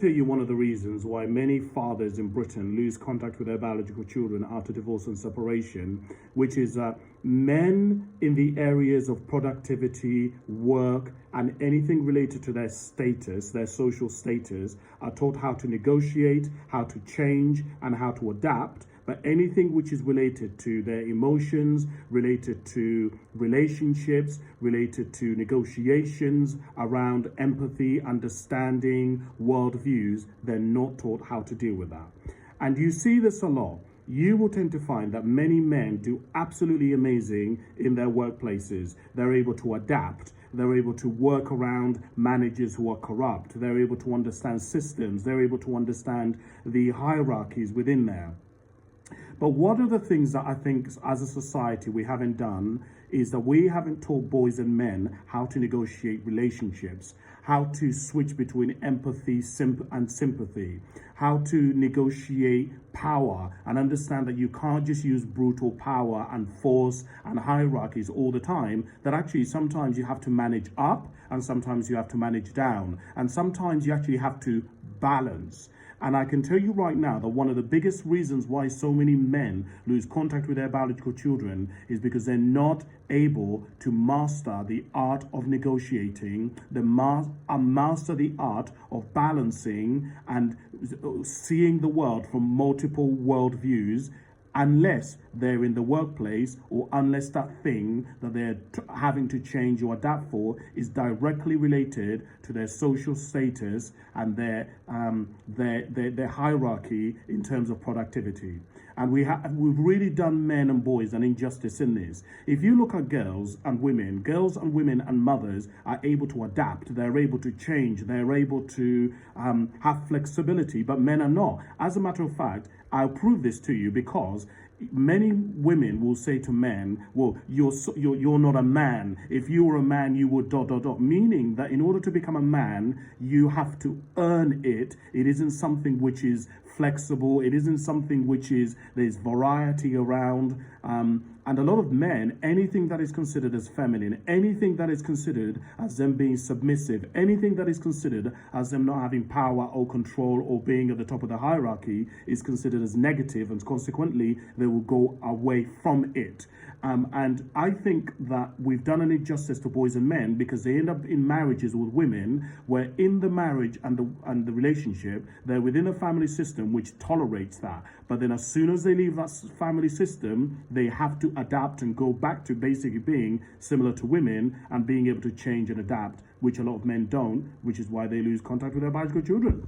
Tell you one of the reasons why many fathers in Britain lose contact with their biological children after divorce and separation, which is men in the areas of productivity, work, and anything related to their status, their social status, are taught how to negotiate, how to change, and how to adapt. But anything which is related to their emotions, related to relationships, related to negotiations around empathy, understanding, worldviews, they're not taught how to deal with that. And you see this a lot. You will tend to find that many men do absolutely amazing in their workplaces. They're able to adapt. They're able to work around managers who are corrupt. They're able to understand systems. They're able to understand the hierarchies within there. But one of the things that I think as a society we haven't done is that we haven't taught boys and men how to negotiate relationships, how to switch between empathy and sympathy, how to negotiate power and understand that you can't just use brutal power and force and hierarchies all the time, that actually sometimes you have to manage up and sometimes you have to manage down, and sometimes you actually have to balance. And I can tell you right now that one of the biggest reasons why so many men lose contact with their biological children is because they're not able to master the art of negotiating, master the art of balancing and seeing the world from multiple worldviews, unless they're in the workplace or unless that thing that they're having to change or adapt for is directly related to their social status and their hierarchy in terms of productivity. And we've really done men and boys an injustice in this. If you look at girls and women and mothers are able to adapt, they're able to change, they're able to have flexibility, but men are not. As a matter of fact, I'll prove this to you because many women will say to men, well, you're not a man. If you were a man, you would ... Meaning that in order to become a man, you have to earn it. It isn't something which is flexible. It isn't something which is, there's variety around. And a lot of men, anything that is considered as feminine, anything that is considered as them being submissive, anything that is considered as them not having power or control or being at the top of the hierarchy is considered as negative, and consequently, they will go away from it. And I think that we've done an injustice to boys and men because they end up in marriages with women where in the marriage and the relationship, they're within a family system which tolerates that. But then as soon as they leave that family system, they have to adapt and go back to basically being similar to women and being able to change and adapt, which a lot of men don't, which is why they lose contact with their biological children.